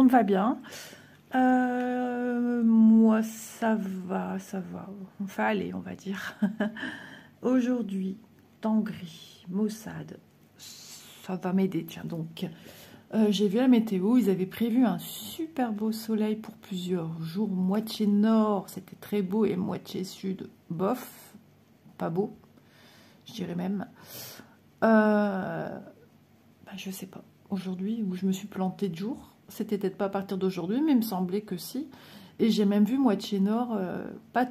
monde va bien. Moi, ça va. Enfin, allez, on va dire. Aujourd'hui, temps gris, maussade, ça va m'aider, tiens. Donc, j'ai vu la météo, ils avaient prévu un super beau soleil pour plusieurs jours. Moitié nord, c'était très beau, et moitié sud, bof, pas beau, je dirais même. Je sais pas. Aujourd'hui, où je me suis plantée de jour, c'était peut-être pas à partir d'aujourd'hui, mais il me semblait que si. Et j'ai même vu moitié nord, pas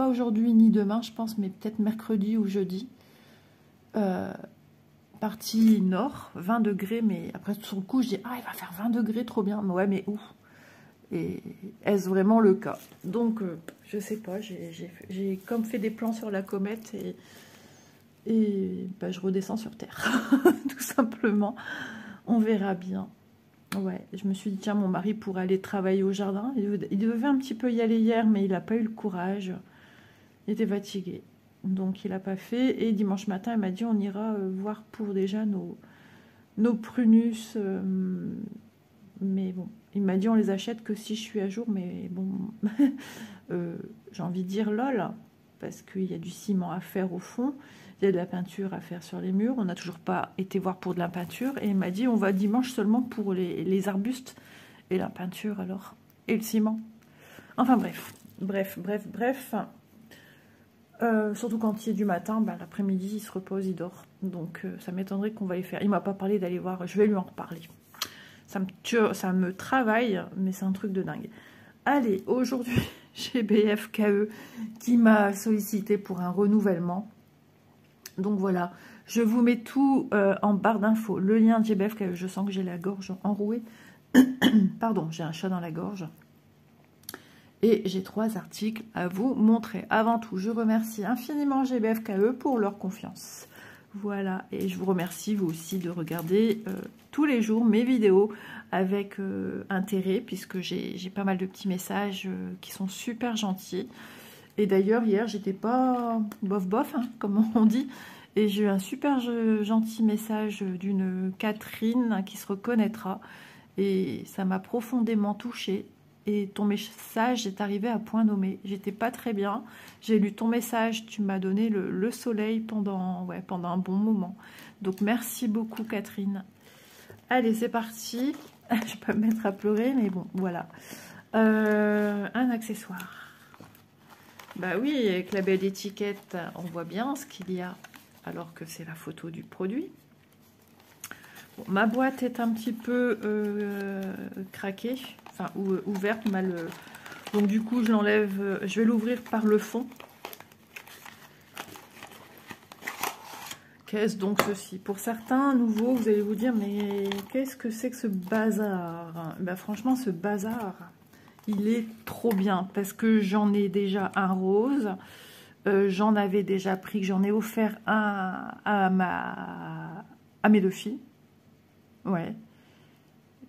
aujourd'hui ni demain, je pense, mais peut-être mercredi ou jeudi. Partie nord, 20 degrés, mais après, sur le coup, je dis, ah, il va faire 20 degrés, trop bien. Ouais, mais où? Et est-ce vraiment le cas? Donc, je sais pas, j'ai comme fait des plans sur la comète et je redescends sur Terre, tout simplement. On verra bien. Ouais, je me suis dit, tiens, mon mari pourrait aller travailler au jardin. Il devait un petit peu y aller hier, mais il n'a pas eu le courage. Il était fatigué. Donc, il n'a pas fait. Et dimanche matin, il m'a dit, on ira voir pour déjà nos prunus. Mais bon, il m'a dit, on les achète que si je suis à jour. Mais bon, j'ai envie de dire lol, parce qu'il y a du ciment à faire au fond. Il y a de la peinture à faire sur les murs. On n'a toujours pas été voir pour de la peinture. Et il m'a dit, on va dimanche seulement pour les arbustes. Et la peinture, alors. Et le ciment. Enfin, bref. Surtout quand il est du matin, l'après-midi, il se repose, il dort. Donc, ça m'étonnerait qu'on va les faire. Il m'a pas parlé d'aller voir. Je vais lui en reparler. Ça me travaille, mais c'est un truc de dingue. Allez, aujourd'hui, j'ai BFKE qui m'a sollicité pour un renouvellement. Donc voilà, je vous mets tout en barre d'infos. Le lien de GBF, je sens que j'ai la gorge enrouée. Pardon, j'ai un chat dans la gorge. Et j'ai 3 articles à vous montrer. Avant tout, je remercie infiniment GBFKE pour leur confiance. Voilà, et je vous remercie vous aussi de regarder tous les jours mes vidéos avec intérêt, puisque j'ai pas mal de petits messages qui sont super gentils. Et d'ailleurs, hier, j'étais pas bof, hein, comme on dit. Et j'ai eu un super gentil message d'une Catherine qui se reconnaîtra. Et ça m'a profondément touchée. Et ton message est arrivé à point nommé. J'étais pas très bien. J'ai lu ton message. Tu m'as donné le soleil pendant un bon moment. Donc, merci beaucoup, Catherine. Allez, c'est parti. Je vais pas me mettre à pleurer, mais bon, voilà. Un accessoire. Bah oui, avec la belle étiquette, on voit bien ce qu'il y a, alors que c'est la photo du produit. Bon, ma boîte est un petit peu craquée, enfin ouverte, mal. Donc du coup, je l'enlève, je vais l'ouvrir par le fond. Qu'est-ce donc ceci? Pour certains nouveaux, vous allez vous dire, mais qu'est-ce que c'est que ce bazar? Ben, franchement, ce bazar... il est trop bien parce que j'en ai déjà un rose, j'en avais déjà pris, j'en ai offert un à mes 2 filles. Ouais,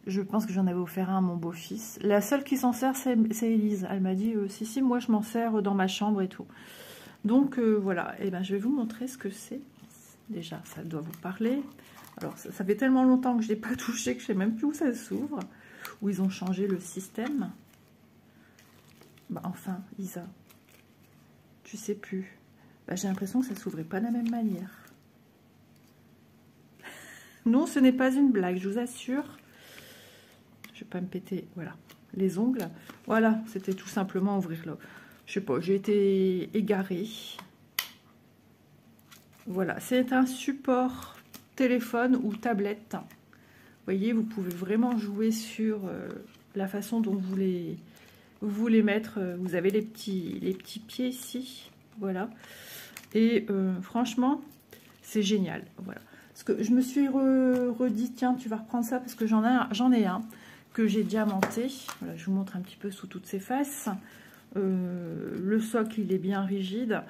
je pense que j'en avais offert un à mon beau-fils. La seule qui s'en sert, c'est Élise. Elle m'a dit, si, moi je m'en sers dans ma chambre et tout. Donc voilà, et ben, je vais vous montrer ce que c'est. Déjà, ça doit vous parler. Alors, ça fait tellement longtemps que je ne l'ai pas touché que je ne sais même plus où ça s'ouvre, où ils ont changé le système. Bah enfin, Isa, tu sais plus. Bah, j'ai l'impression que ça s'ouvrait pas de la même manière. Non, ce n'est pas une blague, je vous assure. Je vais pas me péter, voilà, les ongles. Voilà, c'était tout simplement ouvrir là. Je sais pas, j'ai été égarée. Voilà, c'est un support téléphone ou tablette. Vous voyez, vous pouvez vraiment jouer sur la façon dont vous voulez mettre, vous avez les petits pieds ici, voilà. Et franchement, c'est génial, voilà. Parce que je me suis redit, tiens, tu vas reprendre ça parce que j'en ai un que j'ai diamanté. Voilà, je vous montre un petit peu sous toutes ses faces. Le socle, il est bien rigide.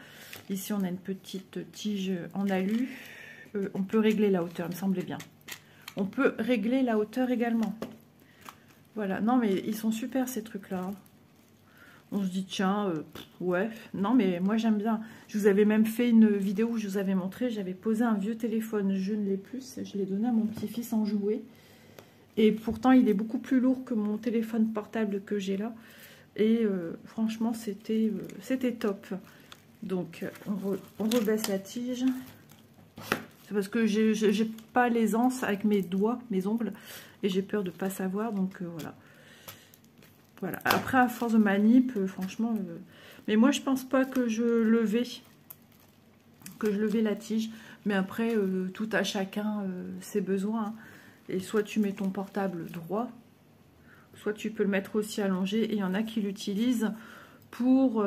Ici, on a une petite tige en alu. On peut régler la hauteur, il me semblait bien. On peut régler la hauteur également. Voilà, non mais ils sont super ces trucs-là. On se dit, tiens, ouais, non, mais moi j'aime bien. Je vous avais même fait une vidéo où je vous avais montré, j'avais posé un vieux téléphone, je ne l'ai plus, je l'ai donné à mon petit-fils en jouet. Et pourtant, il est beaucoup plus lourd que mon téléphone portable que j'ai là. Et franchement, c'était top. Donc, on rebaisse la tige. C'est parce que j'ai pas l'aisance avec mes doigts, mes ongles. Et j'ai peur de pas savoir. Donc, voilà. Voilà. Après, à force de manip, franchement... mais moi, je pense pas que je levais la tige. Mais après, tout à chacun ses besoins. Hein. Et soit tu mets ton portable droit, soit tu peux le mettre aussi allongé. Et il y en a qui l'utilisent pour...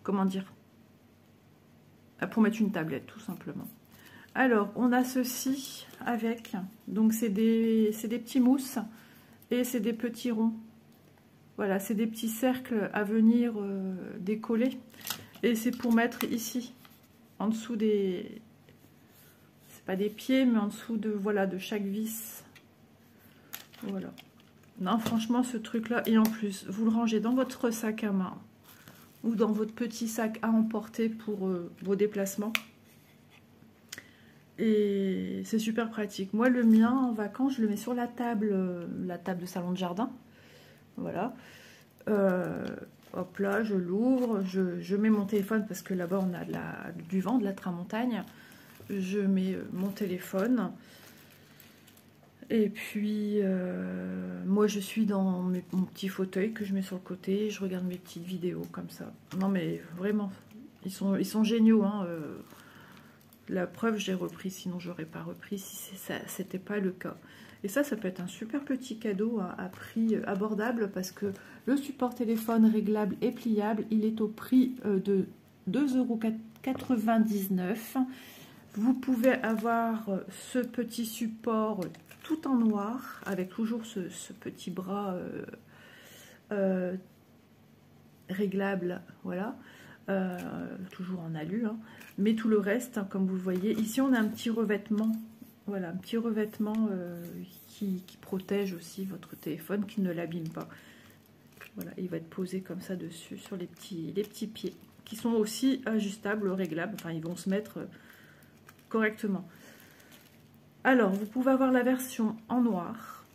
comment dire? Pour mettre une tablette, tout simplement. Alors, on a ceci avec... Donc, c'est des petits mousses et c'est des petits ronds. Voilà, c'est des petits cercles à venir décoller. Et c'est pour mettre ici, en dessous des... C'est pas des pieds, mais en dessous de, voilà, de chaque vis. Voilà. Non, franchement, ce truc-là, et en plus, vous le rangez dans votre sac à main ou dans votre petit sac à emporter pour vos déplacements. Et c'est super pratique. Moi, le mien, en vacances, je le mets sur la table de salon de jardin. Voilà. Hop là, je l'ouvre, je mets mon téléphone parce que là-bas, on a du vent, de la tramontagne. Je mets mon téléphone. Et puis, moi, je suis dans mon petit fauteuil que je mets sur le côté. Je regarde mes petites vidéos comme ça. Non, mais vraiment, ils sont géniaux. Hein, la preuve, j'ai repris. Sinon, je n'aurais pas repris si c'était pas le cas. Et ça peut être un super petit cadeau à prix abordable parce que le support téléphone réglable et pliable, il est au prix de 2,99 €. Vous pouvez avoir ce petit support tout en noir, avec toujours ce petit bras réglable, voilà, toujours en alu, hein. Mais tout le reste, hein, comme vous le voyez, ici on a un petit revêtement, voilà, un petit revêtement qui protège aussi votre téléphone, qui ne l'abîme pas. Voilà, il va être posé comme ça dessus, sur les petits pieds, qui sont aussi ajustables, réglables, enfin ils vont se mettre correctement. Alors, vous pouvez avoir la version en noir,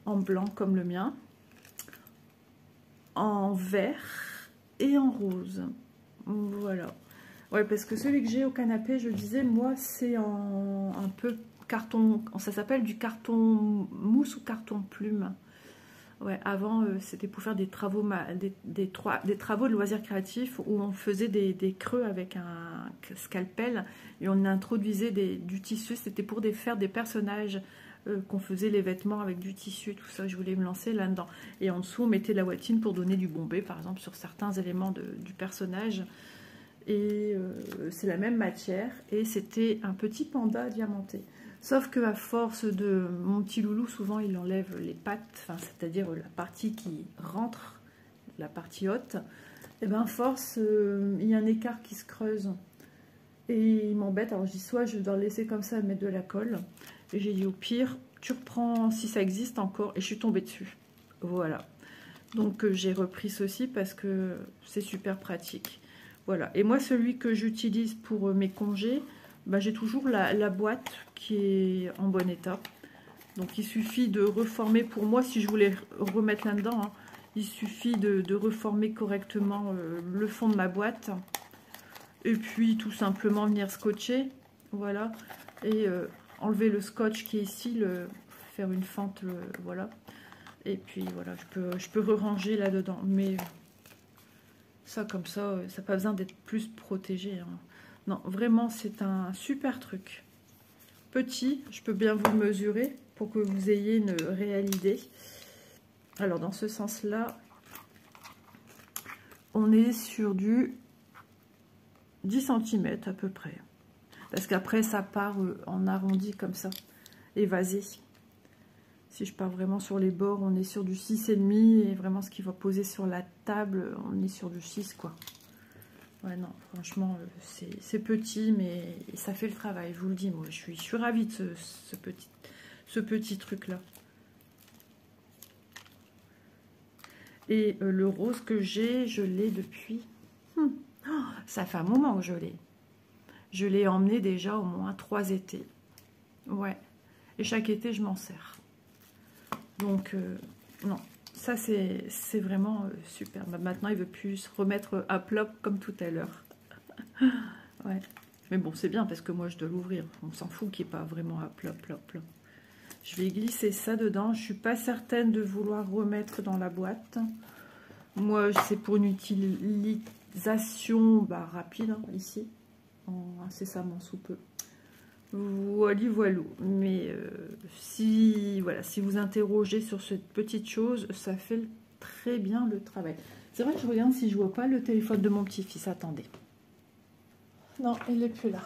en blanc comme le mien, en vert et en rose. Voilà. Ouais, parce que celui que j'ai au canapé, je le disais, moi, c'est un peu carton, ça s'appelle du carton mousse ou carton plume. Ouais, avant, c'était pour faire des travaux, des travaux de loisirs créatifs où on faisait des creux avec un scalpel et on introduisait du tissu. C'était pour faire des personnages qu'on faisait les vêtements avec du tissu, tout ça. Je voulais me lancer là-dedans. Et en dessous, on mettait la watine pour donner du bombé, par exemple, sur certains éléments du personnage. Et c'est la même matière. Et c'était un petit panda diamanté. Sauf que à force de... Mon petit loulou, souvent, il enlève les pattes, c'est-à-dire la partie qui rentre, la partie haute. Et bien, à force, il y a un écart qui se creuse. Et il m'embête. Alors, je dis, soit je dois le laisser comme ça, mettre de la colle. Et j'ai dit, au pire, tu reprends si ça existe encore. Et je suis tombée dessus. Voilà. Donc, j'ai repris ceci parce que c'est super pratique. Voilà. Et moi, celui que j'utilise pour mes congés... Ben, j'ai toujours la boîte qui est en bon état. Donc il suffit de reformer, pour moi si je voulais remettre là-dedans, hein, il suffit de reformer correctement le fond de ma boîte. Et puis tout simplement venir scotcher, voilà. Et enlever le scotch qui est ici, faire une fente, voilà. Et puis voilà, je peux re-ranger là-dedans. Mais ça comme ça n'a pas besoin d'être plus protégé, hein. Non, vraiment, c'est un super truc. Petit, je peux bien vous le mesurer pour que vous ayez une réelle idée. Alors, dans ce sens-là, on est sur du 10 cm à peu près. Parce qu'après, ça part en arrondi comme ça, évasé. Si je pars vraiment sur les bords, on est sur du 6,5. Et vraiment, ce qui va poser sur la table, on est sur du 6, quoi. Ouais, non, franchement, c'est petit, mais ça fait le travail, je vous le dis, moi, je suis ravie de ce petit truc-là. Et le rose que j'ai, je l'ai depuis... ça fait un moment que je l'ai. Je l'ai emmené déjà au moins 3 étés. Ouais. Et chaque été, je m'en sers. Donc, non, ça c'est vraiment super. Bah, maintenant, il veut plus se remettre à plat comme tout à l'heure. Ouais. Mais bon, c'est bien parce que moi, je dois l'ouvrir. On s'en fout qu'il n'y ait pas vraiment à plat. Je vais glisser ça dedans. Je ne suis pas certaine de vouloir remettre dans la boîte. Moi, c'est pour une utilisation rapide, hein, ici. Incessamment sous peu. Voilà. Mais si vous interrogez sur cette petite chose, ça fait très bien le travail. C'est vrai que je regarde si je vois pas le téléphone de mon petit-fils. Attendez. Non, il n'est plus là.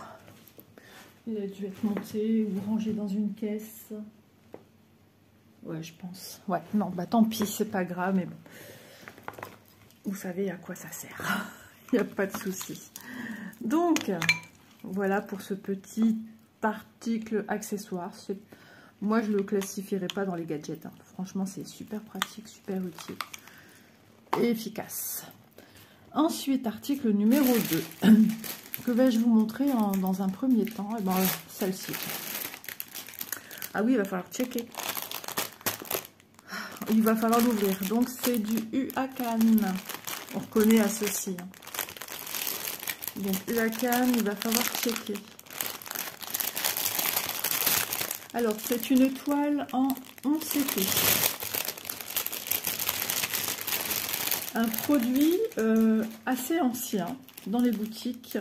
Il a dû être monté ou rangé dans une caisse. Ouais, je pense. Ouais, non, bah tant pis, c'est pas grave, mais bon. Vous savez à quoi ça sert. Il n'y a pas de souci. Donc, voilà pour ce petit article accessoire. Moi, je ne le classifierai pas dans les gadgets. Hein. Franchement, c'est super pratique, super utile et efficace. Ensuite, article numéro 2. Que vais-je vous montrer dans un premier temps? Eh ben, celle-ci. Ah oui, il va falloir checker. Il va falloir l'ouvrir. Donc, c'est du UACAN. On reconnaît à ceci. Donc, UACAN, il va falloir checker. Alors, c'est une toile en 11 CP. Un produit assez ancien dans les boutiques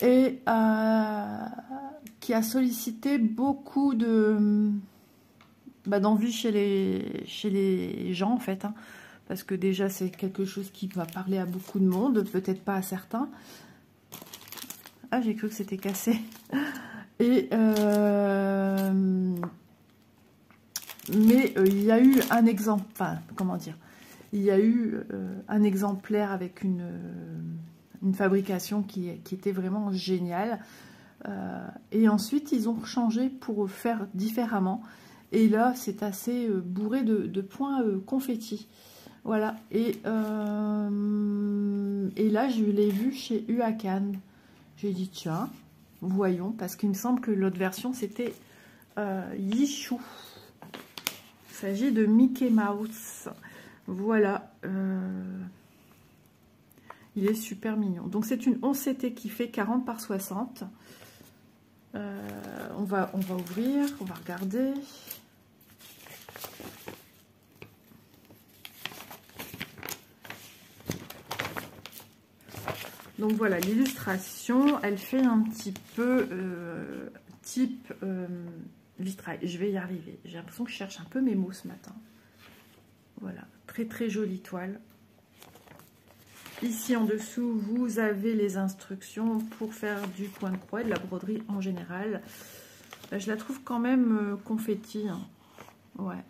et qui a sollicité beaucoup d'envie chez les gens en fait, hein, parce que déjà c'est quelque chose qui va parler à beaucoup de monde, peut-être pas à certains. Ah, j'ai cru que c'était cassé. Et mais il y a eu un exemple, enfin comment dire, il y a eu un exemplaire avec une fabrication qui était vraiment géniale. Et ensuite, ils ont changé pour faire différemment. Et là, c'est assez bourré de points confetti. Voilà. Et là, je l'ai vu chez UACAN. J'ai dit, tiens, voyons. Parce qu'il me semble que l'autre version, c'était Yichou. Il s'agit de Mickey Mouse. Voilà. Il est super mignon. Donc, c'est une 11 CT qui fait 40 par 60. On va ouvrir, on va regarder. Donc voilà, l'illustration, elle fait un petit peu type vitrail. Je vais y arriver. J'ai l'impression que je cherche un peu mes mots ce matin. Voilà, très très jolie toile. Ici en dessous, vous avez les instructions pour faire du point de croix et de la broderie en général. Je la trouve quand même confetti. Hein. Ouais.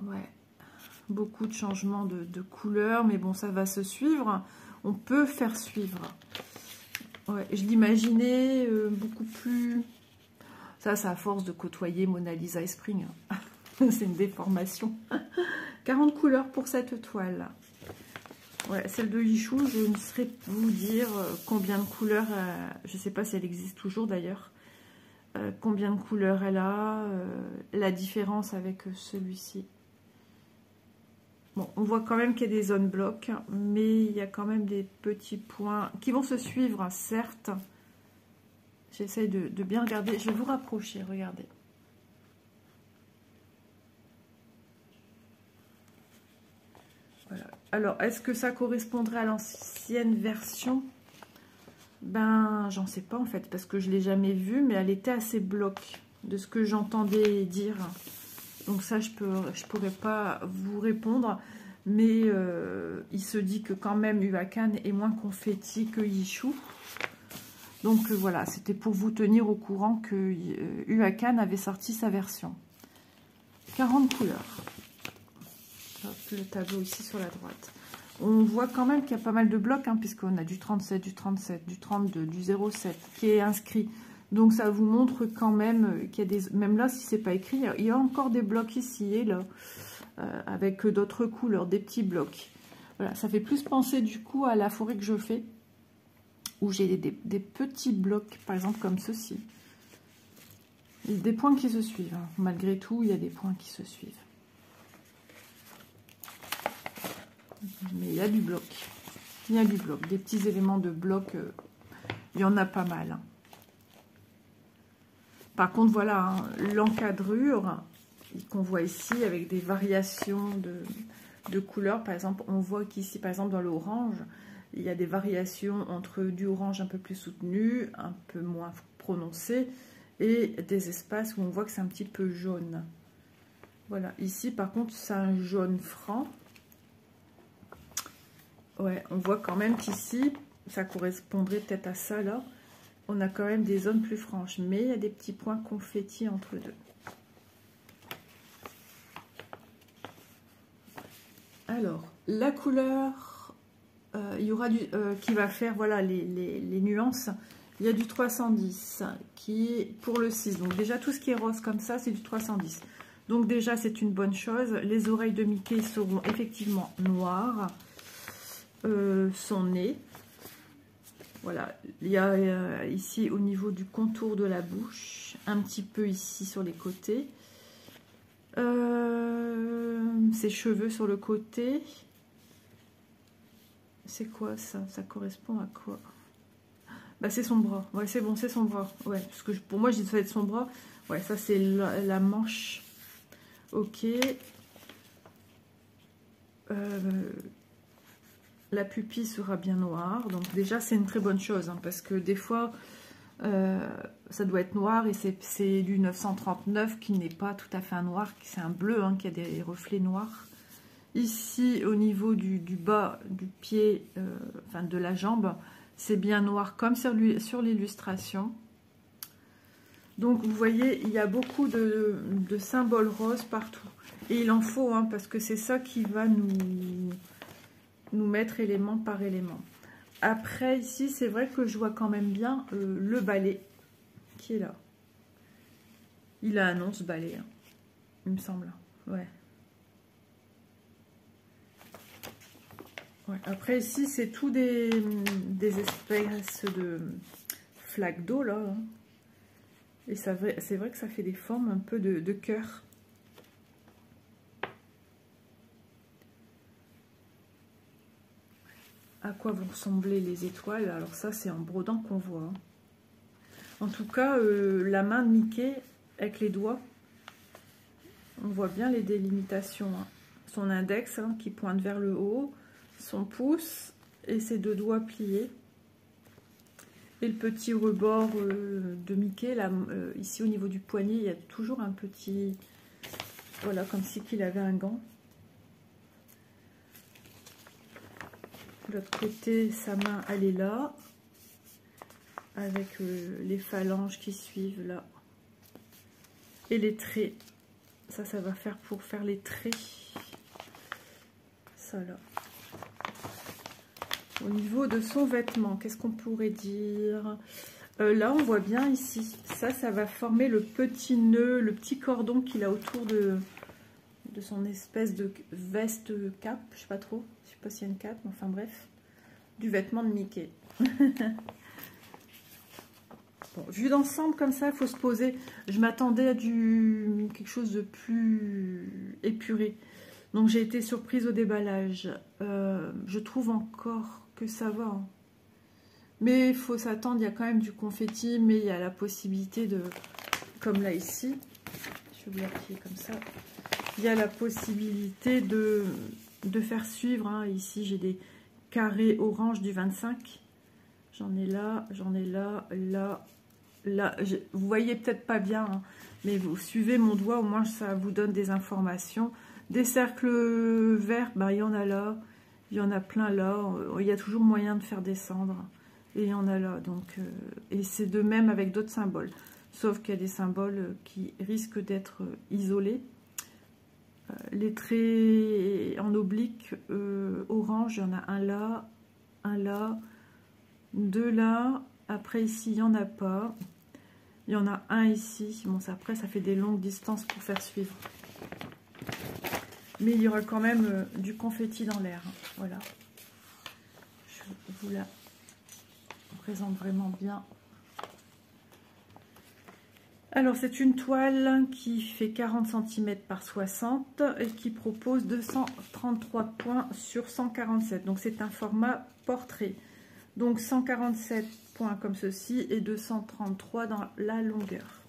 Ouais. Beaucoup de changements de couleurs, mais bon, ça va se suivre. On peut faire suivre. Ouais, je l'imaginais beaucoup plus... Ça, c'est à force de côtoyer Mona Lisa et Spring. C'est une déformation. 40 couleurs pour cette toile. Ouais, celle de Yichou, je ne saurais vous dire combien de couleurs, je ne sais pas si elle existe toujours d'ailleurs, combien de couleurs elle a, la différence avec celui-ci. Bon, on voit quand même qu'il y a des zones blocs, mais il y a quand même des petits points qui vont se suivre, certes. J'essaye de bien regarder, je vais vous rapprocher, regardez. Voilà. Alors, est-ce que ça correspondrait à l'ancienne version? Ben, j'en sais pas en fait, parce que je ne l'ai jamais vue, mais elle était assez bloc de ce que j'entendais dire. Donc ça, je pourrais pas vous répondre, mais il se dit que quand même UACAN est moins confetti que Yichou. Donc voilà, c'était pour vous tenir au courant que UACAN avait sorti sa version. 40 couleurs. Hop, le tableau ici sur la droite. On voit quand même qu'il y a pas mal de blocs, hein, puisqu'on a du 37, du 37, du 32, du 07 qui est inscrit. Donc ça vous montre quand même qu'il y a des... Même là, si c'est pas écrit, il y a encore des blocs ici et là, avec d'autres couleurs, des petits blocs. Voilà, ça fait plus penser du coup à la forêt que je fais, où j'ai des petits blocs, par exemple comme ceci. Il y a des points qui se suivent. Hein. Malgré tout, il y a des points qui se suivent. Mais il y a du bloc. Il y a du bloc. Des petits éléments de bloc, il y en a pas mal. Hein. Par contre, voilà, hein, l'encadrure qu'on voit ici avec des variations de couleurs. Par exemple, on voit qu'ici, par exemple, dans l'orange, il y a des variations entre du orange un peu plus soutenu, un peu moins prononcé, et des espaces où on voit que c'est un petit peu jaune. Voilà, ici, par contre, c'est un jaune franc. Ouais, on voit quand même qu'ici, ça correspondrait peut-être à ça, là. On a quand même des zones plus franches, mais il y a des petits points confettis entre deux. Alors, la couleur, il y aura du qui va faire voilà les nuances. Il y a du 310 qui est pour le 6. Donc déjà, tout ce qui est rose comme ça, c'est du 310. Donc déjà, c'est une bonne chose. Les oreilles de Mickey seront effectivement noires. Son nez. Voilà, il y a ici au niveau du contour de la bouche, un petit peu ici sur les côtés. Ses cheveux sur le côté. C'est quoi ça? Ça correspond à quoi? Bah c'est son bras. Ouais, c'est bon, c'est son bras. Ouais, parce que pour moi, j'ai dit ça va être son bras. Ouais, ça c'est la manche. Ok. La pupille sera bien noire. Donc déjà, c'est une très bonne chose. Hein, parce que des fois, ça doit être noir. Et c'est du 939 qui n'est pas tout à fait un noir. C'est un bleu hein, qui a des reflets noirs. Ici, au niveau du bas du pied, enfin de la jambe, c'est bien noir comme sur l'illustration. Donc, vous voyez, il y a beaucoup de symboles roses partout. Et il en faut, hein, parce que c'est ça qui va nous mettre élément par élément. Après, ici, c'est vrai que je vois quand même bien le balai qui est là. Il a un once balai, hein, il me semble. Ouais. Ouais. Après, ici, c'est tout des espèces de flaques d'eau, là. Hein. Et c'est vrai que ça fait des formes un peu de cœur. À quoi vont ressembler les étoiles? Alors ça, c'est en brodant qu'on voit. Hein. En tout cas, la main de Mickey, avec les doigts, on voit bien les délimitations. Hein. Son index hein, qui pointe vers le haut, son pouce et ses deux doigts pliés. Et le petit rebord de Mickey, là, ici au niveau du poignet, il y a toujours un petit... Voilà, comme si qu'il avait un gant. De l'autre côté, sa main, elle est là. Avec les phalanges qui suivent là. Et les traits. Ça va faire pour faire les traits. Ça là. Au niveau de son vêtement, qu'est-ce qu'on pourrait dire? Là, on voit bien ici. Ça va former le petit nœud, le petit cordon qu'il a autour de son espèce de veste cape. Je sais pas trop. Je sais pas s'il y a une cape, mais enfin bref. Du vêtement de Mickey. Bon, vu d'ensemble comme ça, il faut se poser. Je m'attendais à quelque chose de plus épuré. Donc j'ai été surprise au déballage. Je trouve encore que ça va. Hein. Mais il faut s'attendre, il y a quand même du confetti, mais il y a la possibilité de, comme là ici, je vais vous l'appliquer comme ça, il y a la possibilité de faire suivre. Hein. Ici j'ai des carrés orange du 25. J'en ai là, là. Là, vous voyez peut-être pas bien, hein, mais vous suivez mon doigt, au moins ça vous donne des informations. Des cercles verts, ben, il y en a là, il y en a plein là, il y a toujours moyen de faire descendre, et il y en a là. Donc, et c'est de même avec d'autres symboles, sauf qu'il y a des symboles qui risquent d'être isolés. Les traits en oblique orange, il y en a un là, deux là. Après, ici, il n'y en a pas. Il y en a un ici. Bon, après, ça fait des longues distances pour faire suivre. Mais il y aura quand même du confetti dans l'air. Voilà. Je vous la présente vraiment bien. Alors c'est une toile qui fait 40 cm par 60 et qui propose 233 points sur 147. Donc c'est un format portrait. Donc 147 points comme ceci et 233 dans la longueur.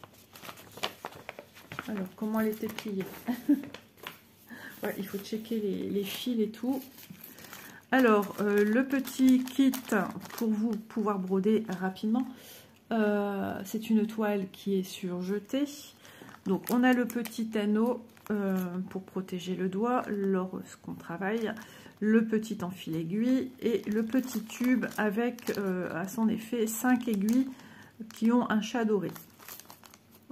Alors comment elle était pliée? Ouais, il faut checker les fils et tout. Alors le petit kit pour vous pouvoir broder rapidement. C'est une toile qui est surjetée. Donc on a le petit anneau pour protéger le doigt lorsqu'on travaille, le petit enfil aiguille et le petit tube avec à son effet 5 aiguilles qui ont un chat doré.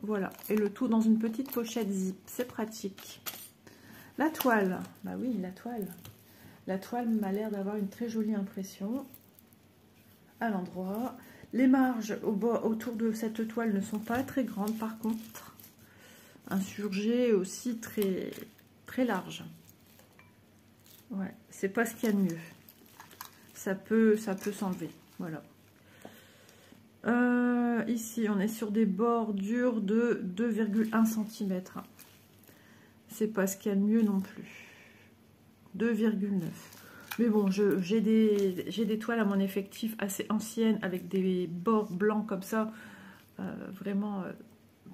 Voilà, et le tout dans une petite pochette zip, c'est pratique. La toile, bah oui, la toile m'a l'air d'avoir une très jolie impression à l'endroit. Les marges autour de cette toile ne sont pas très grandes, par contre. Un surjet aussi très, très large. Ouais, c'est pas ce qu'il y a de mieux. Ça peut s'enlever. Voilà. Ici, on est sur des bordures de 2,1 cm. C'est pas ce qu'il y a de mieux non plus. 2,9. Mais bon, j'ai des toiles à mon effectif assez anciennes avec des bords blancs comme ça, vraiment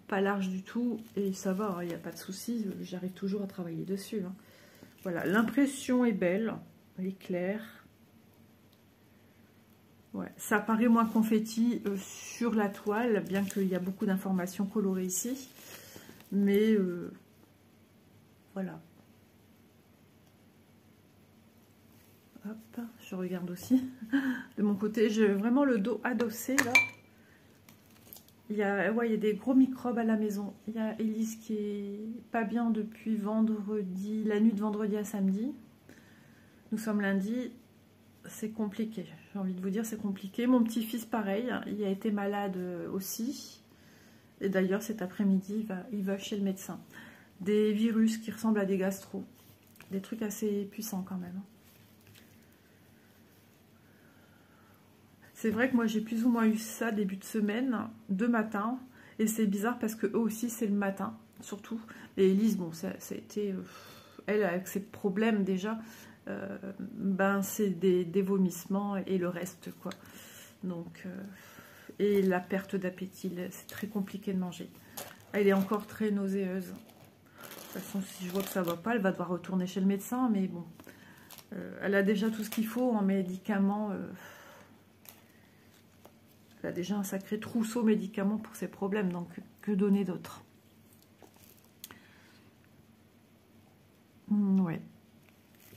pas large du tout. Et ça va, il n'y a pas de souci, j'arrive toujours à travailler dessus. Hein. Voilà, l'impression est belle, elle est claire. Ouais, ça paraît moins confetti sur la toile, bien qu'il y a beaucoup d'informations colorées ici. Mais voilà. Hop, je regarde aussi. De mon côté, j'ai vraiment le dos adossé là. Il y a des gros microbes à la maison. Il y a Elise qui est pas bien depuis vendredi, la nuit de vendredi à samedi. Nous sommes lundi. C'est compliqué. J'ai envie de vous dire, c'est compliqué. Mon petit-fils, pareil, il a été malade aussi. Et d'ailleurs, cet après-midi, il va chez le médecin. Des virus qui ressemblent à des gastro. Des trucs assez puissants quand même. C'est vrai que moi j'ai plus ou moins eu ça début de semaine, de matin, et c'est bizarre parce que eux aussi c'est le matin, surtout. Et Elise, bon, ça a été, elle avec ses problèmes déjà, ben c'est des vomissements et le reste quoi. Donc, et la perte d'appétit, c'est très compliqué de manger. Elle est encore très nauséeuse. De toute façon, si je vois que ça va pas, elle va devoir retourner chez le médecin, mais bon, elle a déjà tout ce qu'il faut en médicaments. Elle a déjà un sacré trousseau médicaments pour ses problèmes, donc que donner d'autre? Ouais.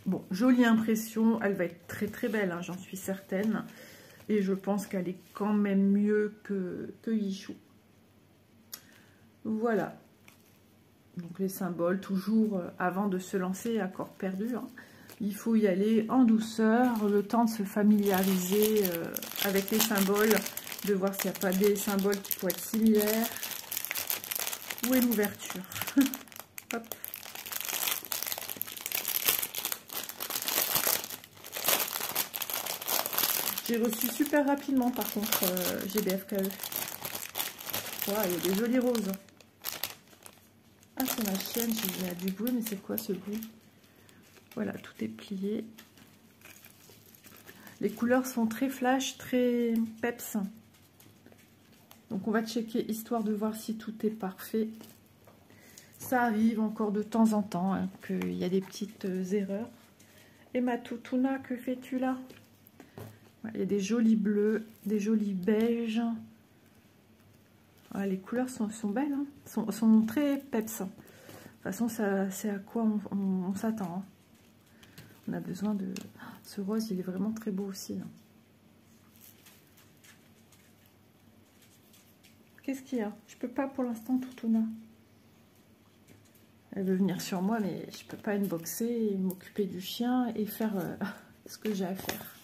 Bon, jolie impression, elle va être très très belle, hein, j'en suis certaine. Et je pense qu'elle est quand même mieux que Yichou. Voilà. Donc les symboles, toujours avant de se lancer à corps perdu, hein. Il faut y aller en douceur, le temps de se familiariser avec les symboles, de voir s'il n'y a pas des symboles qui pourraient être similaires. Où est l'ouverture? Hop. J'ai reçu super rapidement par contre GBFKE. Wow, il y a des jolies roses. Ah, c'est ma chienne, il y a du bruit, mais c'est quoi ce bruit? Voilà, tout est plié. Les couleurs sont très flash, très peps. Donc on va checker histoire de voir si tout est parfait. Ça arrive encore de temps en temps, hein, qu'il y a des petites erreurs. Et ma toutouna, que fais-tu là? Il y a des jolis bleus, des jolis beiges. Les couleurs sont belles, hein, sont très peps. De toute façon, c'est à quoi on s'attend. Hein. On a besoin de... Ce rose, il est vraiment très beau aussi. Hein. Qu'est-ce qu'il y a? Je peux pas pour l'instant, toutouna. Elle veut venir sur moi, mais je peux pas unboxer, m'occuper du chien et faire ce que j'ai à faire.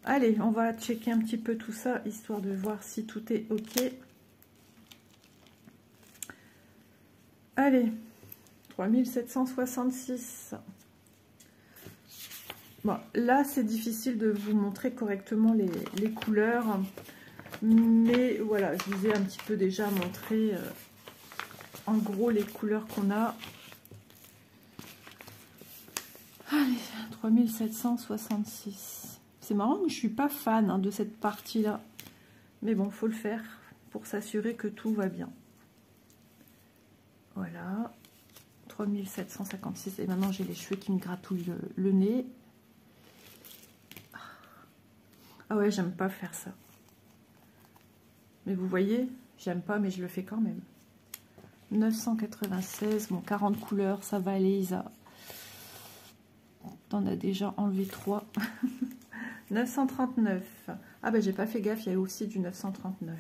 Allez, on va checker un petit peu tout ça, histoire de voir si tout est OK. Allez, 3766. Bon, là, c'est difficile de vous montrer correctement les couleurs. Mais voilà, je vous ai un petit peu déjà montré en gros les couleurs qu'on a. Allez, 3766. C'est marrant que je ne suis pas fan de cette partie-là. Mais bon, faut le faire pour s'assurer que tout va bien. Voilà. 3756. Et maintenant, j'ai les cheveux qui me gratouillent le nez. Ah ouais, j'aime pas faire ça. Mais vous voyez, j'aime pas, mais je le fais quand même. 996. Bon, 40 couleurs, ça va aller, Isa. T'en as déjà enlevé 3. 939. Ah ben j'ai pas fait gaffe, il y a aussi du 939.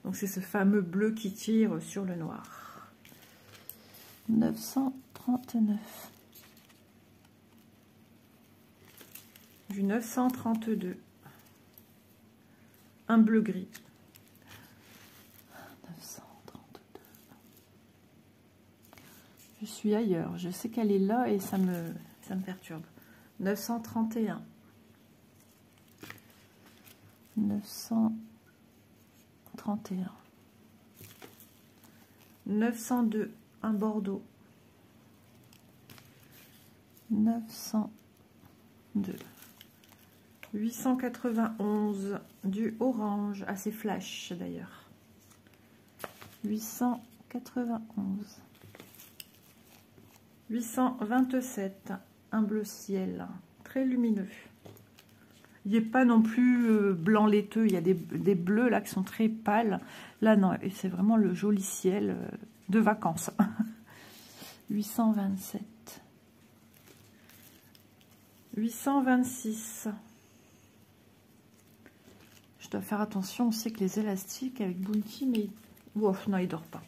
Donc c'est ce fameux bleu qui tire sur le noir. 939. Du 932. Un bleu gris. 932. Je suis ailleurs. Je sais qu'elle est là et ça me perturbe. 931. 931. 902. Un bordeaux. 902. 891. Du orange. Assez flash d'ailleurs. 891. 827. Un bleu ciel. Très lumineux. Il n'est pas non plus blanc laiteux. Il y a des bleus là qui sont très pâles. Là, non. Et c'est vraiment le joli ciel de vacances. 827. 826. Je dois faire attention aussi avec les élastiques avec Bounty, mais ouf, non, il dort pas.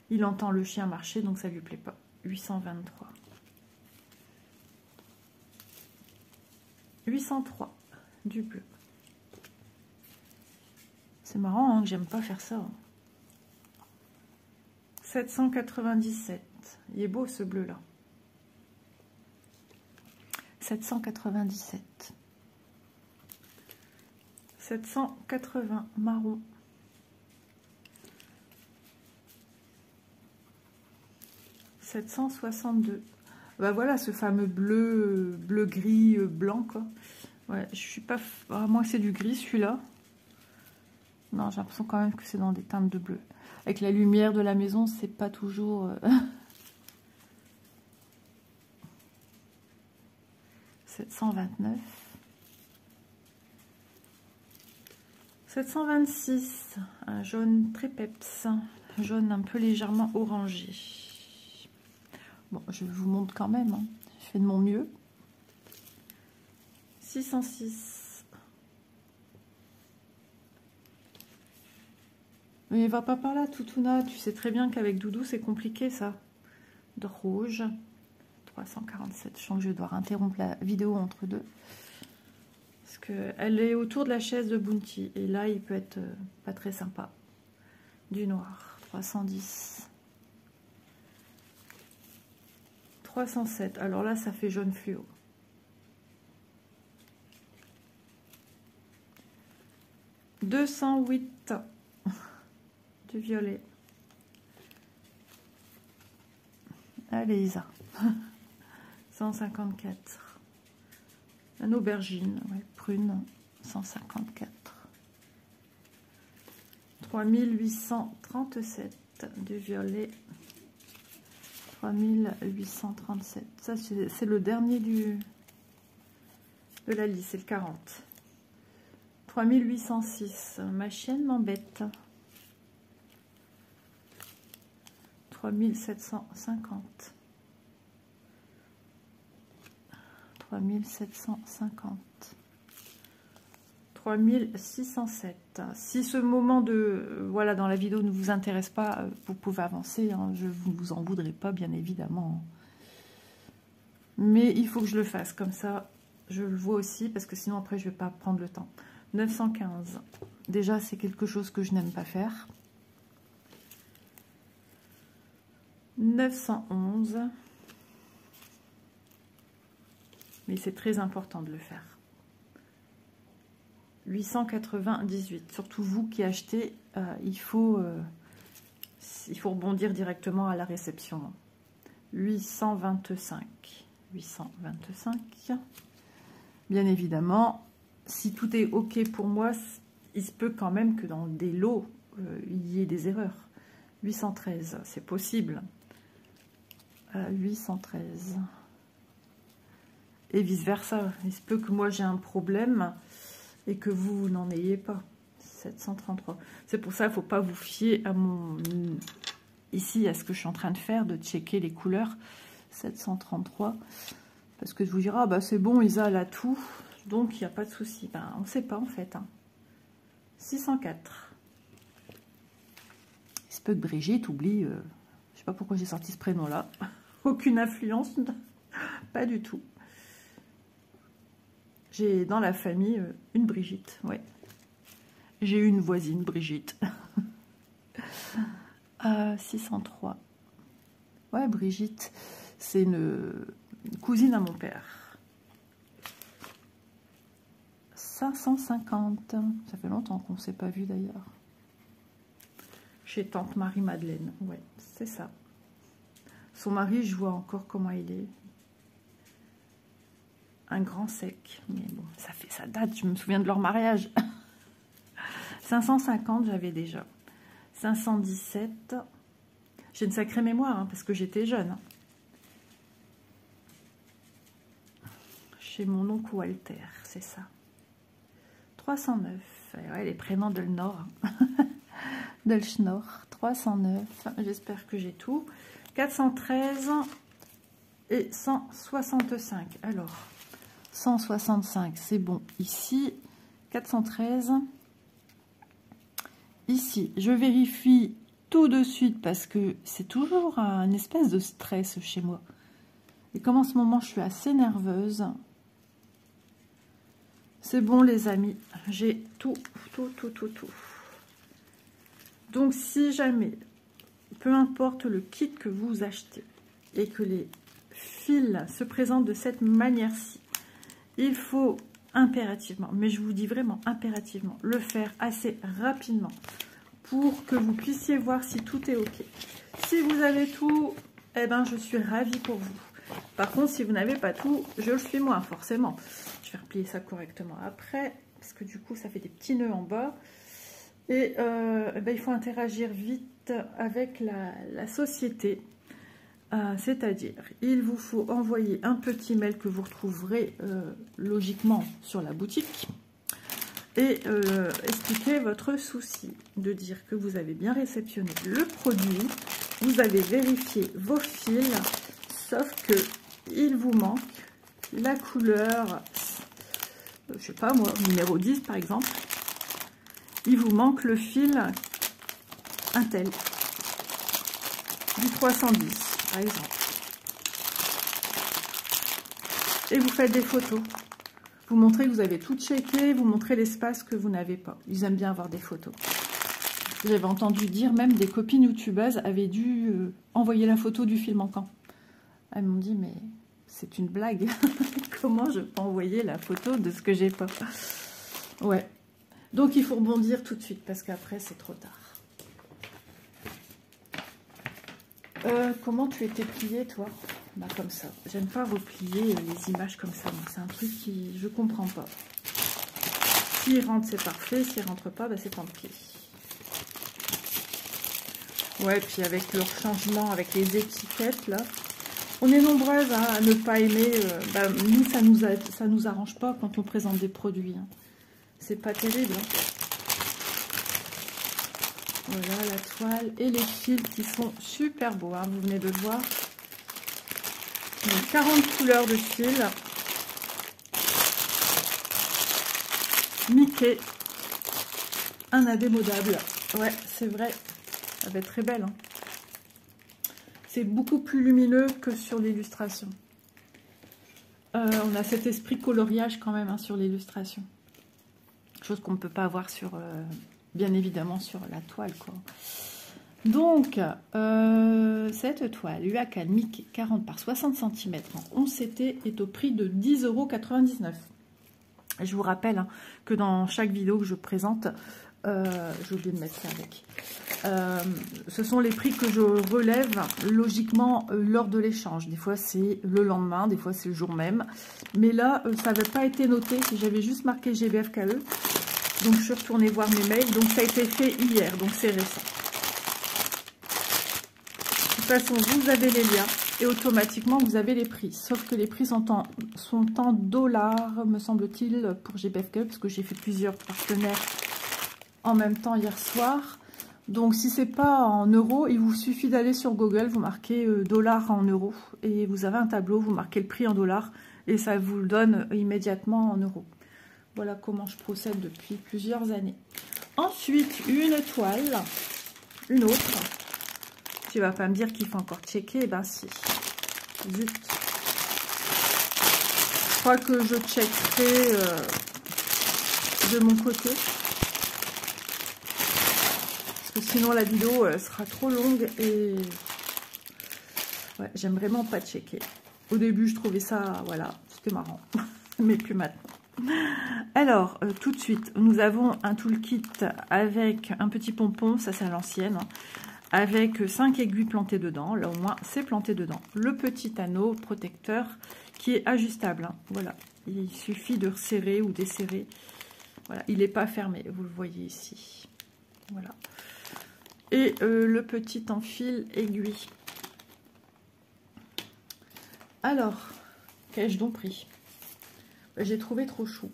Il entend le chien marcher, donc ça lui plaît pas. 823. 803. Du bleu. C'est marrant hein, que j'aime pas faire ça. Hein. 797. Il est beau ce bleu là. 797. 780 marron. 762. Bah voilà ce fameux bleu gris blanc quoi. Ouais, je suis pas. À moins que c'est du gris celui-là. Non, j'ai l'impression quand même que c'est dans des teintes de bleu. Avec la lumière de la maison, c'est pas toujours. 729. 726. Un jaune très peps. Un jaune un peu légèrement orangé. Bon, je vous montre quand même. Hein. Je fais de mon mieux. 606. Mais va pas par là, Toutouna. Tu sais très bien qu'avec Doudou, c'est compliqué, ça. De rouge. 347. Je sens que je vais devoir interrompre la vidéo entre deux. Parce qu'elle est autour de la chaise de Bounty. Et là, il peut être pas très sympa. Du noir. 310. 307. Alors là, ça fait jaune fluo. 208. Du violet. Allez, Isa. 154. Un aubergine, ouais, prune. 154. 3837. Du violet. 3837. Ça, c'est le dernier de la liste, c'est le 40. 3806. Ma chienne m'embête. 3750. 3750. 3607. Si ce moment de voilà dans la vidéo ne vous intéresse pas, vous pouvez avancer. Hein, je ne vous en voudrais pas, bien évidemment. Mais il faut que je le fasse comme ça. Je le vois aussi parce que sinon après je ne vais pas prendre le temps. 915. Déjà c'est quelque chose que je n'aime pas faire. 911. Mais c'est très important de le faire. 898. Surtout vous qui achetez, il faut rebondir directement à la réception. 825. 825. Bien évidemment, si tout est OK pour moi, il se peut quand même que dans des lots, il y ait des erreurs. 813, c'est possible. 813. Et vice-versa. Il se peut que moi j'ai un problème et que vous n'en ayez pas. 733. C'est pour ça qu'il ne faut pas vous fier à ici, à ce que je suis en train de faire, de checker les couleurs. 733. Parce que je vous dirai, ah bah c'est bon, Isa a tout, donc il n'y a pas de souci. Ben, on ne sait pas en fait. 604. Il se peut que Brigitte oublie, je ne sais pas pourquoi j'ai sorti ce prénom-là. Aucune influence, pas du tout. J'ai dans la famille une Brigitte, ouais. J'ai une voisine, Brigitte. 603. Ouais, Brigitte, c'est une cousine à mon père. 550. Ça fait longtemps qu'on ne s'est pas vu d'ailleurs. Chez tante Marie-Madeleine. Ouais, c'est ça. Son mari, je vois encore comment il est. Un grand sec. Mais bon, ça date, je me souviens de leur mariage. 550, j'avais déjà. 517. J'ai une sacrée mémoire, hein, parce que j'étais jeune. Chez mon oncle Walter, c'est ça. 309. Ouais, les prénoms de le Nord. De le Schnorr. 309. J'espère que j'ai tout. 413 et 165. Alors, 165, c'est bon. Ici, 413. Ici, je vérifie tout de suite parce que c'est toujours un espèce de stress chez moi. Et comme en ce moment, je suis assez nerveuse. C'est bon, les amis. J'ai tout. Donc, si jamais, peu importe le kit que vous achetez et que les fils se présentent de cette manière-ci, il faut impérativement, mais je vous dis vraiment impérativement, le faire assez rapidement pour que vous puissiez voir si tout est OK. Si vous avez tout, eh ben, je suis ravie pour vous. Par contre, si vous n'avez pas tout, je le suis moins, forcément. Je vais replier ça correctement après, parce que du coup, ça fait des petits nœuds en bas. Et ben, il faut interagir vite avec la société. C'est-à-dire, il vous faut envoyer un petit mail que vous retrouverez logiquement sur la boutique et expliquer votre souci, de dire que vous avez bien réceptionné le produit, vous avez vérifié vos fils, sauf que il vous manque la couleur, je sais pas moi, numéro 10 par exemple, il vous manque le fil Intel du 310. Par exemple. Et vous faites des photos. Vous montrez que vous avez tout checké, vous montrez l'espace que vous n'avez pas. Ils aiment bien avoir des photos. J'avais entendu dire, même des copines youtubeuses avaient dû envoyer la photo du fil manquant. Elles m'ont dit, mais c'est une blague. Comment je peux envoyer la photo de ce que j'ai pas? Ouais. Donc il faut rebondir tout de suite, parce qu'après c'est trop tard. Comment tu étais plié, toi? Bah, comme ça. J'aime pas replier les images comme ça. C'est un truc qui je comprends pas. S'il rentre, c'est parfait. S'il rentre pas, bah, c'est tant pis. Ouais, puis avec leur changement, avec les étiquettes, là, on est nombreuses hein, à ne pas aimer. Bah, nous, ça nous arrange pas quand on présente des produits. Hein. C'est pas terrible. Hein. Voilà la toile et les fils qui sont super beaux, hein, vous venez de le voir. Donc 40 couleurs de fils. Mickey, un indémodable. Ouais, c'est vrai, elle va être très belle. Hein. C'est beaucoup plus lumineux que sur l'illustration. On a cet esprit coloriage quand même hein, sur l'illustration. Chose qu'on ne peut pas avoir sur... bien évidemment sur la toile quoi. Donc cette toile UACAL Mickey 40 par 60 cm en 11 CT est au prix de 10,99 €. Je vous rappelle hein, que dans chaque vidéo que je présente, j'ai oublié de mettre ça avec, ce sont les prix que je relève logiquement lors de l'échange. Des fois c'est le lendemain, des fois c'est le jour même. Mais là, ça n'avait pas été noté, j'avais juste marqué GBFKE. Donc je suis retournée voir mes mails, donc ça a été fait hier, donc c'est récent. De toute façon, vous avez les liens et automatiquement vous avez les prix. Sauf que les prix sont en dollars, me semble-t-il, pour GBFKE, parce que j'ai fait plusieurs partenaires en même temps hier soir. Donc si c'est pas en euros, il vous suffit d'aller sur Google, vous marquez dollars en euros et vous avez un tableau, vous marquez le prix en dollars et ça vous le donne immédiatement en euros. Voilà comment je procède depuis plusieurs années. Ensuite, une toile, une autre. Tu vas pas me dire qu'il faut encore checker, ben si. Zut. Je crois que je checkerai de mon côté. Parce que sinon la vidéo sera trop longue et ouais, j'aime vraiment pas checker. Au début, je trouvais ça, voilà, c'était marrant. Mais plus maintenant. Alors, tout de suite, nous avons un toolkit avec un petit pompon, ça c'est à l'ancienne, hein, avec 5 aiguilles plantées dedans, là au moins c'est planté dedans. Le petit anneau protecteur qui est ajustable, hein, voilà, il suffit de resserrer ou desserrer, voilà, il n'est pas fermé, vous le voyez ici, voilà. Et le petit enfil aiguille. Alors, qu'ai-je donc pris? J'ai trouvé trop chou.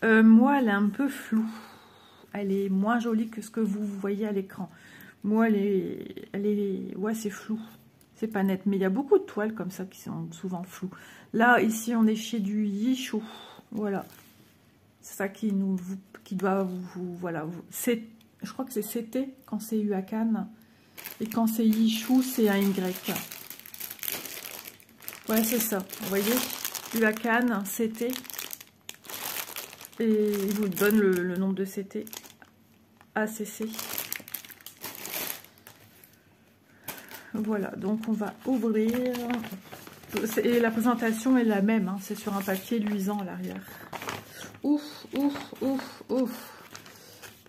Moi, elle est un peu floue. Elle est moins jolie que ce que vous voyez à l'écran. Moi, ouais, c'est flou. C'est pas net. Mais il y a beaucoup de toiles comme ça qui sont souvent floues. Là, ici, on est chez du Yichou. Voilà. C'est ça qui doit vous voilà. Je crois que c'est CT quand c'est Huacan. Et quand c'est Yichou, c'est un Y. Ouais, c'est ça. Vous voyez, Huacan, CT. Et il vous donne le nombre de CT. ACC. Voilà, donc on va ouvrir. Et la présentation est la même. Hein, c'est sur un papier luisant à l'arrière. Ouf, ouf, ouf, ouf.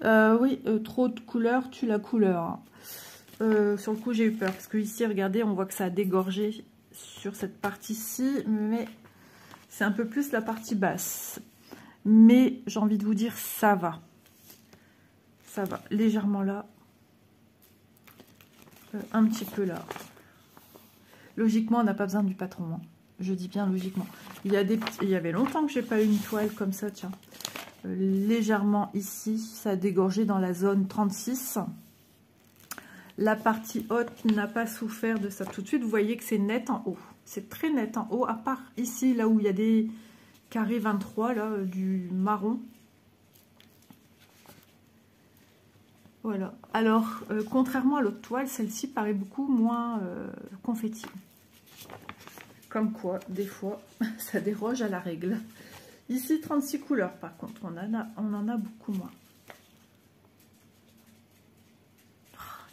Oui, trop de couleurs tue la couleur. Hein. Sur le coup, j'ai eu peur. Parce que ici, regardez, on voit que ça a dégorgé sur cette partie-ci. Mais c'est un peu plus la partie basse. Mais j'ai envie de vous dire, ça va. Ça va. Légèrement là. Un petit peu là. Logiquement, on n'a pas besoin du patron. Hein. Je dis bien logiquement. Il y avait longtemps que j'ai pas eu une toile comme ça, tiens. Légèrement ici, ça a dégorgé dans la zone 36. La partie haute n'a pas souffert de ça. Tout de suite, vous voyez que c'est net en haut. C'est très net en haut, à part ici, là où il y a des carrés 23, là, du marron. Voilà. Alors, contrairement à l'autre toile, celle-ci paraît beaucoup moins confetti. Comme quoi, des fois, ça déroge à la règle. Ici, 36 couleurs, par contre, on en a beaucoup moins.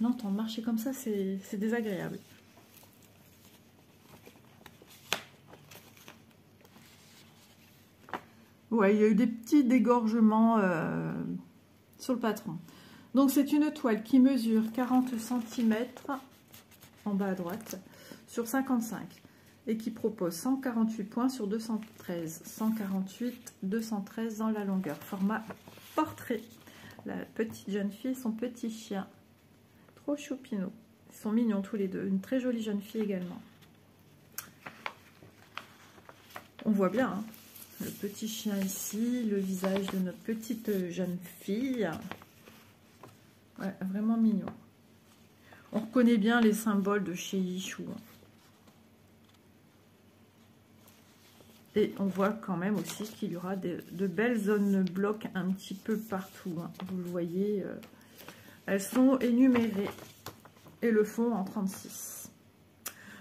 L'entendre marcher comme ça, c'est désagréable. Ouais, il y a eu des petits dégorgements sur le patron. Donc, c'est une toile qui mesure 40 cm en bas à droite sur 55 et qui propose 148 points sur 213. 148, 213 dans la longueur. Format portrait. La petite jeune fille et son petit chien. Trop choupinot. Ils sont mignons tous les deux. Une très jolie jeune fille également. On voit bien hein, le petit chien ici, le visage de notre petite jeune fille. Ouais, vraiment mignon. On reconnaît bien les symboles de chez Yichou. Et on voit quand même aussi qu'il y aura de belles zones blocs un petit peu partout. Hein. Vous le voyez, elles sont énumérées. Et le fond en 36.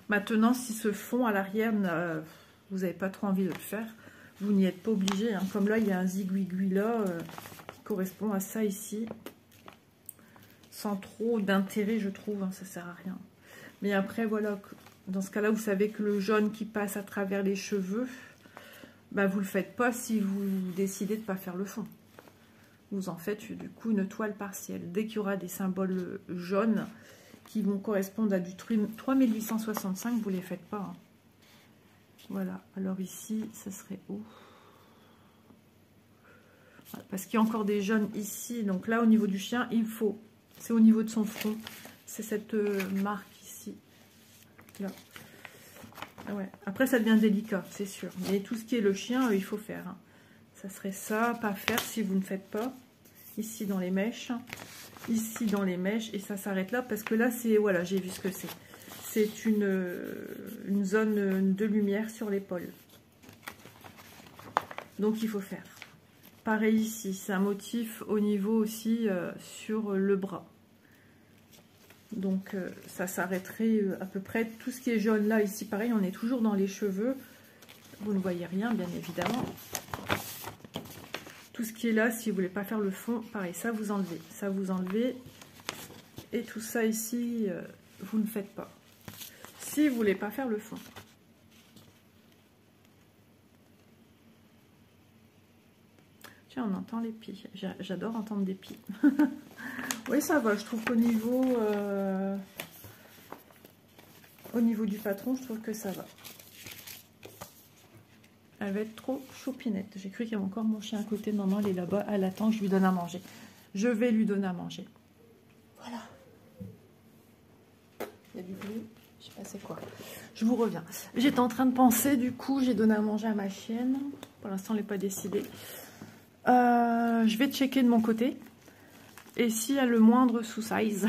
Maintenant, si ce fond à l'arrière, vous n'avez pas trop envie de le faire, vous n'y êtes pas obligé. Hein. Comme là, il y a un zigouigoui là qui correspond à ça ici. Sans trop d'intérêt, je trouve. Hein, ça ne sert à rien. Mais après, voilà, dans ce cas-là, vous savez que le jaune qui passe à travers les cheveux, bah, vous le faites pas si vous décidez de pas faire le fond. Vous en faites du coup une toile partielle. Dès qu'il y aura des symboles jaunes qui vont correspondre à du 3865, vous les faites pas. Hein. Voilà. Alors ici, ça serait où? Parce qu'il y a encore des jaunes ici. Donc là, au niveau du chien, il faut. C'est au niveau de son front. C'est cette marque ici. Là. Ouais. Après, ça devient délicat, c'est sûr. Mais tout ce qui est le chien, il faut faire. Hein. Ça serait ça, pas faire si vous ne faites pas. Ici dans les mèches. Ici dans les mèches. Et ça s'arrête là parce que là, c'est... Voilà, j'ai vu ce que c'est. C'est une zone de lumière sur l'épaule. Donc, il faut faire. Pareil ici, c'est un motif au niveau aussi sur le bras. Donc ça s'arrêterait à peu près. Tout ce qui est jaune là, ici pareil, on est toujours dans les cheveux. Vous ne voyez rien bien évidemment. Tout ce qui est là, si vous voulez pas faire le fond, pareil, ça vous enlevez. Ça vous enlevez. Et tout ça ici, vous ne faites pas. Si vous voulez pas faire le fond. On entend les pies. J'adore entendre des pies. Oui, ça va. Je trouve qu'au niveau, du patron, je trouve que ça va. Elle va être trop choupinette. J'ai cru qu'il y avait encore mon chien à côté. Non, non, elle est là-bas. Elle attend que je lui donne à manger. Je vais lui donner à manger. Voilà. Il y a du bruit. Je sais pas c'est quoi. Je vous reviens. J'étais en train de penser. Du coup, j'ai donné à manger à ma chienne. Pour l'instant, elle n'est pas décidée. Je vais checker de mon côté. Et s'il y a le moindre sous-size,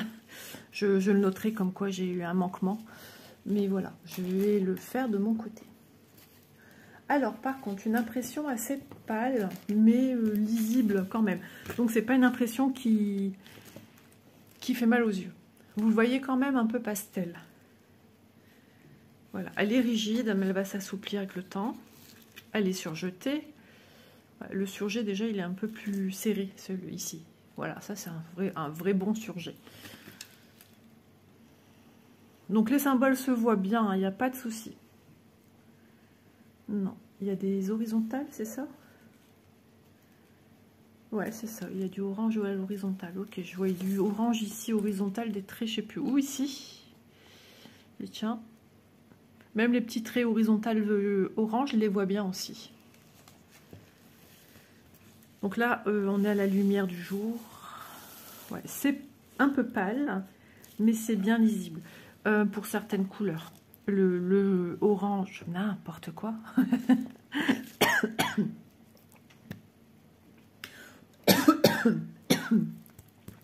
je le noterai comme quoi j'ai eu un manquement. Mais voilà, je vais le faire de mon côté. Alors, par contre, une impression assez pâle, mais lisible quand même. Donc, c'est pas une impression qui fait mal aux yeux. Vous le voyez quand même un peu pastel. Voilà, elle est rigide, mais elle va s'assouplir avec le temps. Elle est surjetée. Le surjet, déjà, il est un peu plus serré, celui-ci. Voilà, ça, c'est un vrai bon surjet. Donc, les symboles se voient bien, il n'y a pas de souci. Non, il y a des horizontales, c'est ça? Ouais, c'est ça. Il y a du orange à l'horizontale. Ok, je vois du orange ici, horizontal, des traits, je sais plus où, ici. Et tiens, même les petits traits horizontales orange, je les vois bien aussi. Donc là, on est à la lumière du jour. Ouais, c'est un peu pâle, mais c'est bien lisible. Pour certaines couleurs. Le orange, n'importe quoi.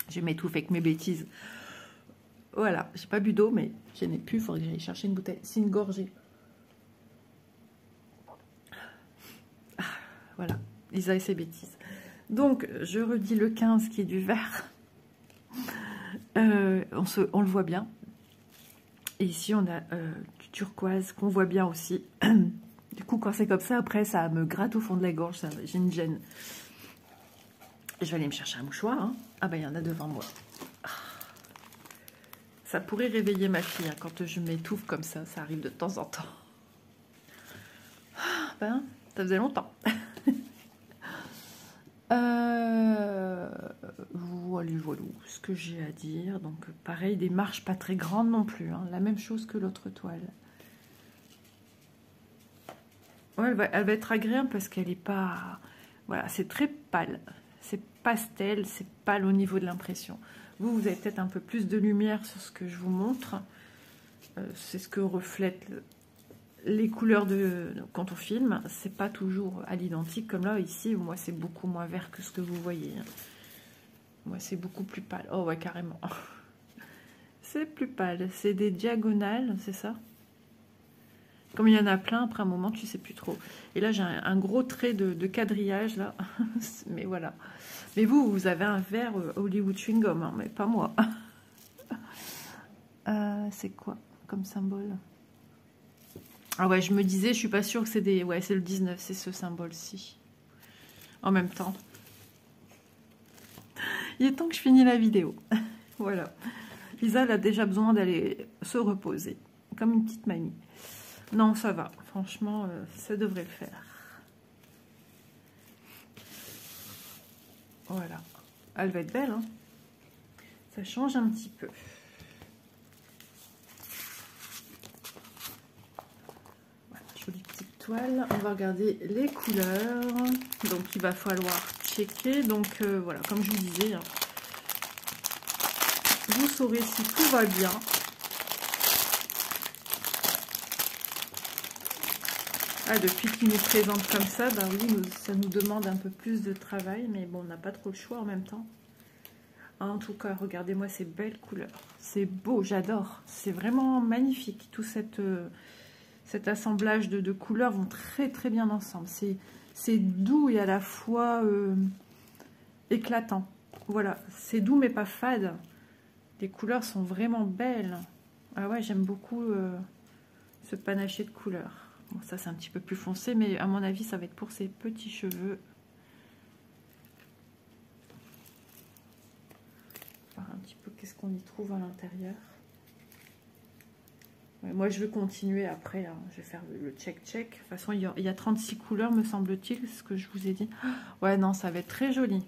Je m'étouffe avec mes bêtises. Voilà, j'ai pas bu d'eau, mais je n'ai plus. Il faudrait que j'aille chercher une bouteille. C'est une gorgée. Ah, voilà, Lisa et ses bêtises. Donc, je redis le 15 qui est du vert. On le voit bien. Et ici, on a du turquoise qu'on voit bien aussi. Du coup, quand c'est comme ça, après, ça me gratte au fond de la gorge. J'ai une gêne. Je vais aller me chercher un mouchoir. Hein. Ah ben, il y en a devant moi. Ah. Ça pourrait réveiller ma fille hein, quand je m'étouffe comme ça. Ça arrive de temps en temps. Ah, ben, ça faisait longtemps. Voilà ce que j'ai à dire. Donc, pareil, des marches pas très grandes non plus. Hein. La même chose que l'autre toile. Ouais, elle va être agréable parce qu'elle n'est pas... Voilà, c'est très pâle. C'est pastel, c'est pâle au niveau de l'impression. Vous avez peut-être un peu plus de lumière sur ce que je vous montre. C'est ce que reflètent les couleurs quand on filme. C'est pas toujours à l'identique comme là. Ici, moi, c'est beaucoup moins vert que ce que vous voyez. Moi, c'est beaucoup plus pâle. Oh ouais, carrément. C'est plus pâle. C'est des diagonales, c'est ça? Comme il y en a plein, après un moment, tu sais plus trop. Et là, j'ai un gros trait de quadrillage, là. Mais voilà. Mais vous avez un vert Hollywood Chewing Gum, hein, mais pas moi. C'est quoi comme symbole? Ah ouais, je me disais, je suis pas sûre que c'est des... Ouais, c'est le 19, c'est ce symbole-ci. En même temps. Il est temps que je finisse la vidéo. Voilà. Lisa, elle a déjà besoin d'aller se reposer. Comme une petite mamie. Non, ça va. Franchement, ça devrait le faire. Voilà, elle va être belle, hein. Ça change un petit peu. Voilà, jolie petite toile. On va regarder les couleurs. Donc il va falloir checker. Donc voilà, comme je vous disais, hein, vous saurez si tout va bien. Ah, depuis qu'il nous présente comme ça, bah oui, ça nous demande un peu plus de travail, mais bon, on n'a pas trop le choix en même temps. En tout cas, regardez-moi ces belles couleurs. C'est beau, j'adore. C'est vraiment magnifique. Tout cet assemblage de couleurs vont très très bien ensemble. C'est doux et à la fois éclatant. Voilà, c'est doux mais pas fade. Les couleurs sont vraiment belles. Ah ouais, j'aime beaucoup ce panaché de couleurs. Bon, ça c'est un petit peu plus foncé, mais à mon avis ça va être pour ses petits cheveux. Voir un petit peu qu'est-ce qu'on y trouve à l'intérieur. Ouais, moi je vais continuer après, hein. Je vais faire le check-check. De toute façon il y a 36 couleurs me semble-t-il, ce que je vous ai dit. Ouais non, ça va être très joli.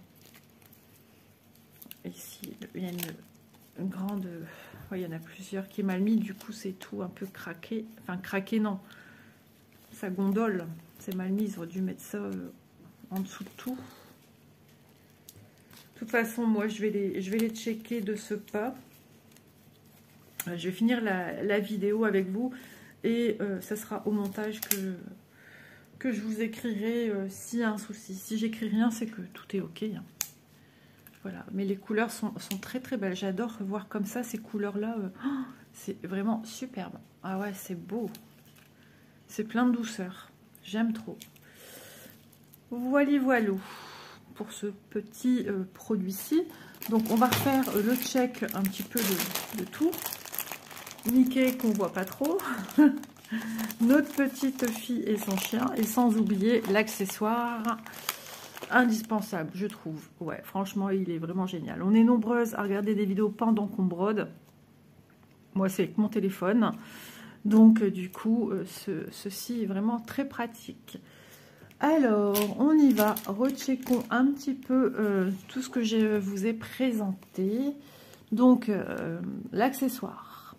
Ici il y a une grande... Ouais, il y en a plusieurs qui est mal mis, du coup c'est tout un peu craqué. Enfin craqué non. Ça gondole, c'est mal mis, ils auraient dû mettre ça en dessous de tout. De toute façon, moi, je vais les checker de ce pas. Je vais finir la vidéo avec vous et ça sera au montage que je vous écrirai s'il y a un souci. Si j'écris rien, c'est que tout est ok, hein. Voilà, mais les couleurs sont très très belles. J'adore voir comme ça ces couleurs-là. C'est vraiment superbe. Ah ouais, c'est beau. C'est plein de douceur. J'aime trop. Voilou pour ce petit produit-ci. Donc, on va refaire le check un petit peu de tout. Mickey qu'on voit pas trop. Notre petite fille et son chien. Et sans oublier l'accessoire indispensable, je trouve. Ouais, franchement, il est vraiment génial. On est nombreuses à regarder des vidéos pendant qu'on brode. Moi, c'est avec mon téléphone. Donc, du coup, ceci est vraiment très pratique. Alors, on y va. Recheckons un petit peu tout ce que je vous ai présenté. Donc, l'accessoire.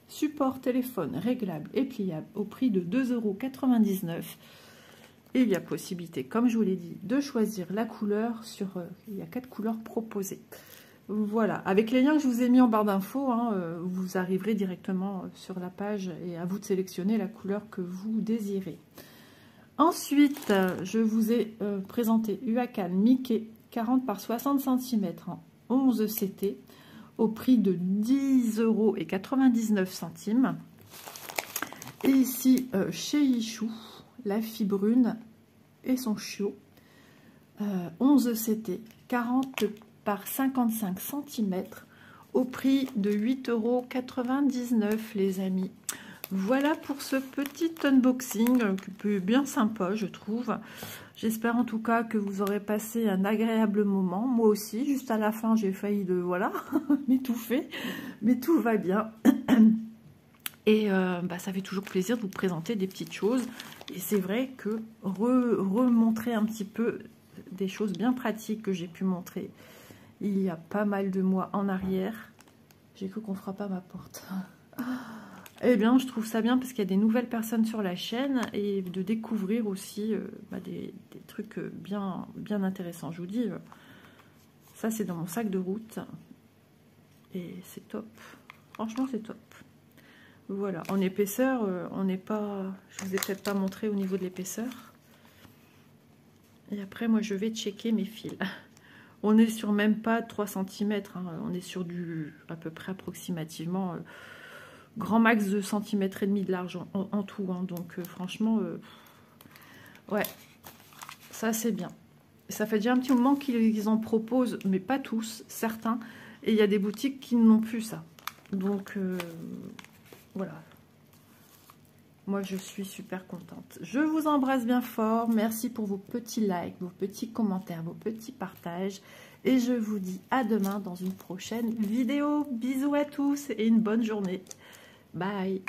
Support téléphone réglable et pliable au prix de 2,99 €. Et il y a possibilité, comme je vous l'ai dit, de choisir la couleur sur... il y a 4 couleurs proposées. Voilà, avec les liens que je vous ai mis en barre d'infos, hein, vous arriverez directement sur la page et à vous de sélectionner la couleur que vous désirez. Ensuite, je vous ai présenté Huacan Mickey 40 par 60 cm en 11 CT au prix de 10,99 €. Et ici, chez Yichou, la fille brune et son chiot, 11 CT 40 par 55 cm au prix de 8,99 € les amis. Voilà pour ce petit unboxing qui est bien sympa, je trouve. J'espère en tout cas que vous aurez passé un agréable moment. Moi aussi, juste à la fin, j'ai failli voilà, m'étouffer, mais tout va bien. Et ça fait toujours plaisir de vous présenter des petites choses. Et c'est vrai que remontrer un petit peu des choses bien pratiques que j'ai pu montrer il y a pas mal de mois en arrière. J'ai cru qu'on ne fera pas ma porte. Eh bien, je trouve ça bien parce qu'il y a des nouvelles personnes sur la chaîne et de découvrir aussi des trucs bien intéressants. Je vous dis, ça c'est dans mon sac de route et c'est top. Franchement, c'est top. Voilà, en épaisseur, on n'est pas... Je vous ai peut-être pas montré au niveau de l'épaisseur. Et après, moi, je vais checker mes fils. On est sur même pas 3 cm, hein. On est sur du à peu près approximativement grand max de 1,5 cm de large en tout, hein. Donc franchement, ouais, ça c'est bien. Ça fait déjà un petit moment qu'ils en proposent, mais pas tous, certains. Et il y a des boutiques qui n'ont plus ça. Donc voilà. Moi, je suis super contente. Je vous embrasse bien fort. Merci pour vos petits likes, vos petits commentaires, vos petits partages. Et je vous dis à demain dans une prochaine vidéo. Bisous à tous et une bonne journée. Bye.